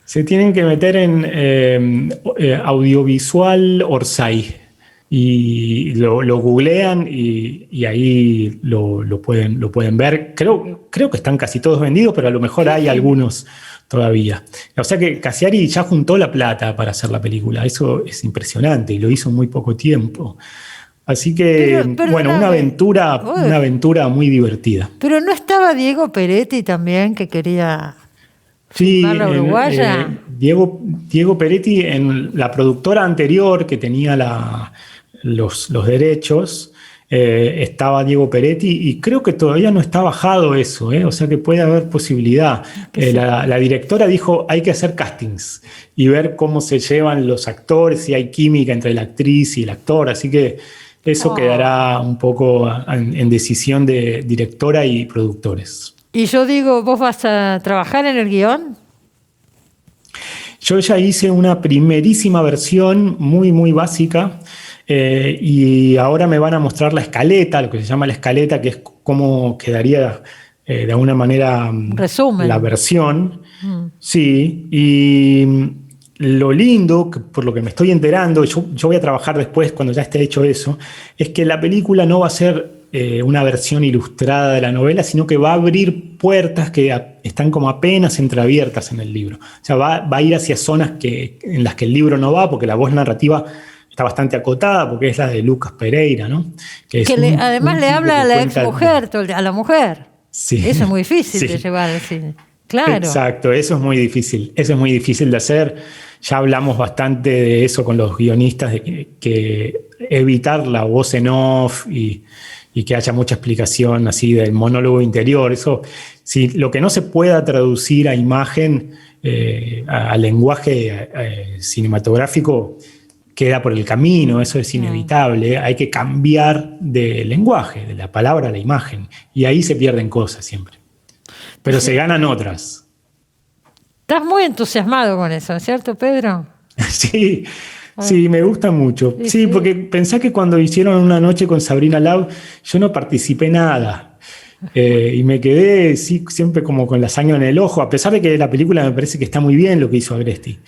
Se tienen que meter en Audiovisual Orsay y lo googlean y ahí lo pueden ver. Creo que están casi todos vendidos, pero a lo mejor hay algunos todavía. O sea que Cassiari ya juntó la plata para hacer la película. Eso es impresionante y lo hizo en muy poco tiempo. Así que, bueno, una aventura muy divertida. Pero ¿no estaba Diego Peretti también que quería filmar La Uruguaya? Diego Peretti, en la productora anterior que tenía los derechos, estaba Diego Peretti y creo que todavía no está bajado eso, o sea que puede haber posibilidad. La directora dijo hay que hacer castings y ver cómo se llevan los actores, si hay química entre la actriz y el actor, así que eso quedará un poco en decisión de directora y productores. Y yo digo, ¿vos vas a trabajar en el guión? Yo ya hice una primerísima versión muy, muy básica. Y ahora me van a mostrar la escaleta, lo que se llama la escaleta, que es cómo quedaría de alguna manera resumen la versión. Sí, y lo lindo, por lo que me estoy enterando, yo voy a trabajar después cuando ya esté hecho eso, es que la película no va a ser una versión ilustrada de la novela, sino que va a abrir puertas que están como apenas entreabiertas en el libro. O sea, va a ir hacia zonas en las que el libro no va, porque la voz narrativa está bastante acotada porque es la de Lucas Pereira, ¿no? Además le habla a la ex mujer, a la mujer. Sí. Eso es muy difícil de llevar al cine. Claro. Exacto, eso es muy difícil. Eso es muy difícil de hacer. Ya hablamos bastante de eso con los guionistas, de que evitar la voz en off y que haya mucha explicación así del monólogo interior. Eso, si lo que no se pueda traducir a imagen, a lenguaje cinematográfico, queda por el camino, eso es inevitable. Hay que cambiar de lenguaje, de la palabra a la imagen. Y ahí se pierden cosas siempre. Pero se ganan otras. Estás muy entusiasmado con eso, ¿cierto, Pedro? Sí, me gusta mucho. Sí, porque pensá que cuando hicieron Una noche con Sabrina Lau, yo no participé nada. Y me quedé siempre como con la sangre en el ojo, a pesar de que la película me parece que está muy bien lo que hizo Agresti.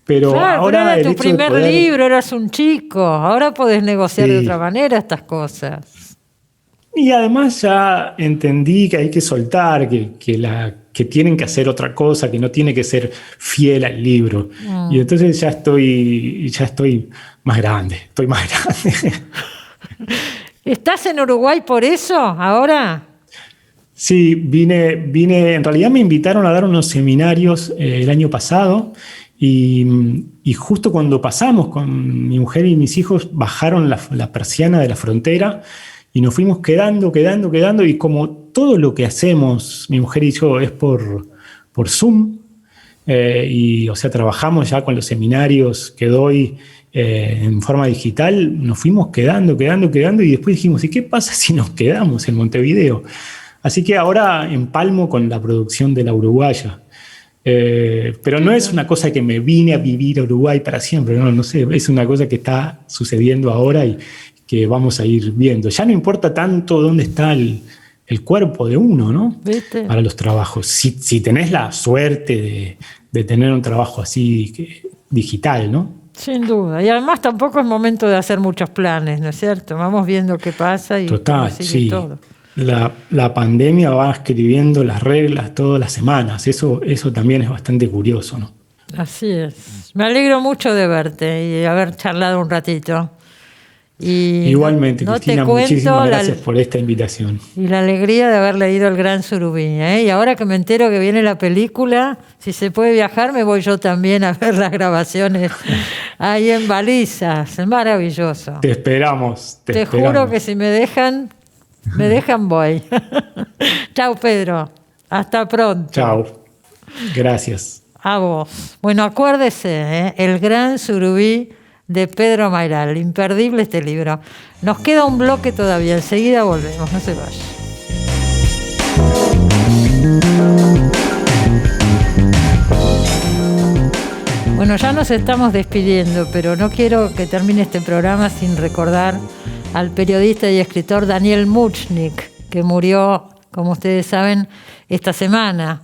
Pero claro, ahora pero era tu primer libro, eras un chico, ahora podés negociar de otra manera estas cosas. Y además ya entendí que hay que soltar, que tienen que hacer otra cosa, que no tiene que ser fiel al libro. Y entonces ya estoy más grande, ¿Estás en Uruguay por eso ahora? Sí, vine, en realidad me invitaron a dar unos seminarios el año pasado y justo cuando pasamos con mi mujer y mis hijos bajaron la persiana de la frontera y nos fuimos quedando y como todo lo que hacemos, mi mujer y yo, es por Zoom o sea, trabajamos ya con los seminarios que doy en forma digital, nos fuimos quedando y después dijimos, ¿y qué pasa si nos quedamos en Montevideo? Así que ahora empalmo con la producción de La Uruguaya. Pero no es una cosa que me vine a vivir a Uruguay para siempre, no sé, es una cosa que está sucediendo ahora y que vamos a ir viendo. Ya no importa tanto dónde está el cuerpo de uno, ¿no? ¿Viste? Para los trabajos. Si tenés la suerte de tener un trabajo así digital, ¿no? Sin duda. Y además tampoco es momento de hacer muchos planes, ¿no es cierto? Vamos viendo qué pasa y total, cómo sigue sí. todo. La pandemia va escribiendo las reglas todas las semanas. Eso también es bastante curioso, ¿no? Así es. Me alegro mucho de verte y de haber charlado un ratito. Y igualmente, no Cristina, muchísimas gracias por esta invitación. Y la alegría de haber leído El Gran Surubí. Y ahora que me entero que viene la película, si se puede viajar, me voy yo también a ver las grabaciones ahí en Balizas. Es maravilloso. Te esperamos. Te juro que si me dejan voy. Chau, Pedro. Hasta pronto. Chau. Gracias. A vos. Bueno, acuérdese, El Gran Surubí de Pedro Mayral. Imperdible este libro. Nos queda un bloque todavía. Enseguida volvemos. No se vaya. Bueno, ya nos estamos despidiendo, pero no quiero que termine este programa sin recordar al periodista y escritor Daniel Muchnik, que murió, como ustedes saben, esta semana.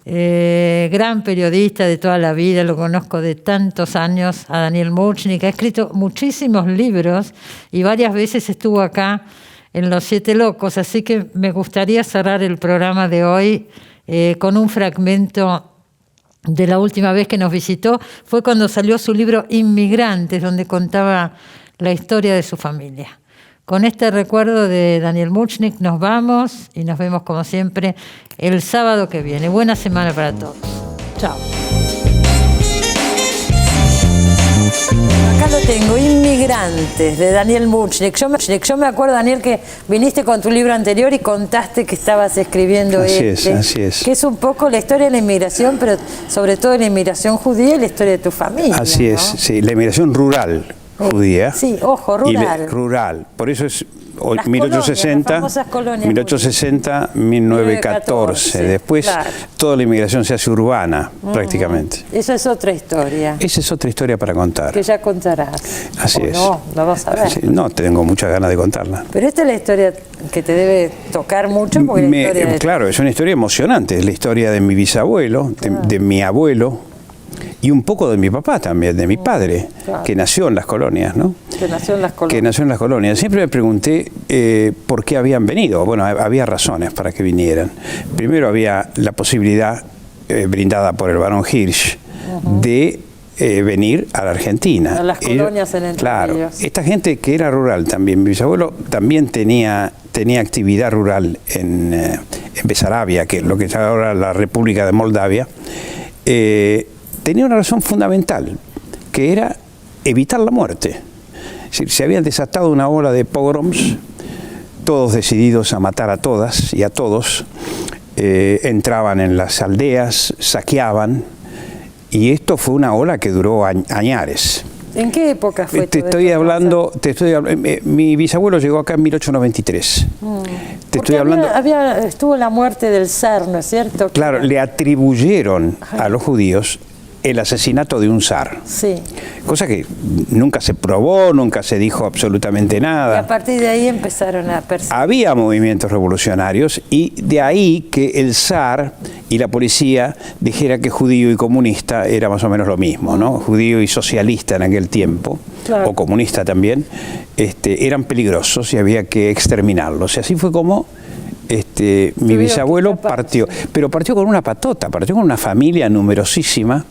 Gran periodista de toda la vida, lo conozco de tantos años, a Daniel Muchnik. Ha escrito muchísimos libros y varias veces estuvo acá en Los Siete Locos, así que me gustaría cerrar el programa de hoy con un fragmento de la última vez que nos visitó. Fue cuando salió su libro Inmigrantes, donde contaba la historia de su familia. Con este recuerdo de Daniel Muchnik nos vamos y nos vemos como siempre el sábado que viene. Buena semana para todos. Chao. Acá lo tengo, Inmigrantes, de Daniel Muchnik. Yo me acuerdo, Daniel, que viniste con tu libro anterior y contaste que estabas escribiendo Así es. Que es un poco la historia de la inmigración, pero sobre todo la inmigración judía y la historia de tu familia. Así es, ¿no? Sí, la inmigración rural judía. Sí, ojo, rural. Rural. Por eso es 1860, 1914. Después claro, toda la inmigración se hace urbana, prácticamente. Esa es otra historia. Esa es otra historia para contar. Que ya contarás. Así es. No, la vas a ver. Sí, no, tengo muchas ganas de contarla. Pero esta es la historia que te debe tocar mucho. Porque la historia claro, es una historia emocionante. Es la historia de mi bisabuelo, de mi abuelo, y un poco de mi papá también, de mi padre, claro, que nació en las colonias, ¿no? Que nació en las colonias. Que nació en las colonias. Siempre me pregunté por qué habían venido. Bueno, había razones para que vinieran. Primero había la posibilidad brindada por el barón Hirsch de venir a la Argentina. A las colonias en Entre Claro, Ríos. esta gente que era rural también. Mi bisabuelo también tenía actividad rural en Besarabia, que es lo que es ahora la República de Moldavia. Tenía una razón fundamental, que era evitar la muerte. Es decir, se había desatado una ola de pogroms, todos decididos a matar a todas y a todos. Entraban en las aldeas, saqueaban, y esto fue una ola que duró añares. ¿En qué época fue? Mi bisabuelo llegó acá en 1893. Estuvo la muerte del zar, ¿no es cierto? Claro, le atribuyeron a los judíos el asesinato de un zar. Sí. Cosa que nunca se probó, nunca se dijo absolutamente Y nada. a partir de ahí empezaron a perseguir. Había movimientos revolucionarios y de ahí que el zar y la policía dijera que judío y comunista era más o menos lo mismo, ¿no? Judío y socialista en aquel tiempo, Claro. o comunista también, eran peligrosos y había que exterminarlos. Y así fue como mi bisabuelo partió, pero partió con una patota, partió con una familia numerosísima,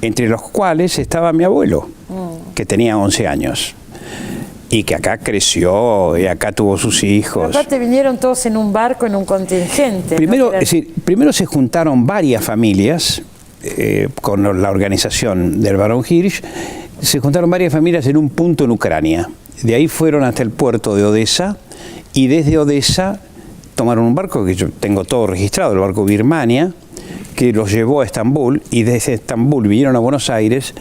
entre los cuales estaba mi abuelo, que tenía 11 años. Y que acá creció, y acá tuvo sus hijos. Aparte vinieron todos en un barco, en un contingente. Primero, ¿no? es decir, primero se juntaron varias familias con la organización del Barón Hirsch, se juntaron varias familias en un punto en Ucrania. De ahí fueron hasta el puerto de Odessa y desde Odessa tomaron un barco que yo tengo todo registrado, el barco Birmania, que los llevó a Estambul y desde Estambul vinieron a Buenos Aires.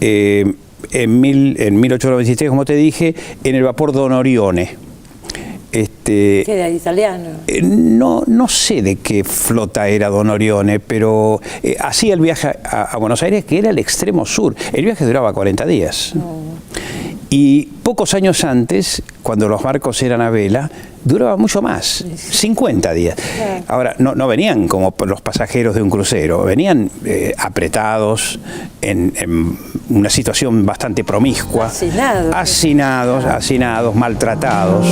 En 1893, como te dije, en el vapor Don Orione. ¿Qué era italiano? No sé de qué flota era Don Orione, pero hacía el viaje a Buenos Aires, que era el extremo sur. El viaje duraba 40 días. Y pocos años antes, cuando los barcos eran a vela, duraba mucho más, 50 días. Claro. Ahora, no venían como los pasajeros de un crucero, venían apretados, en una situación bastante promiscua. Hacinados, hacinados, maltratados.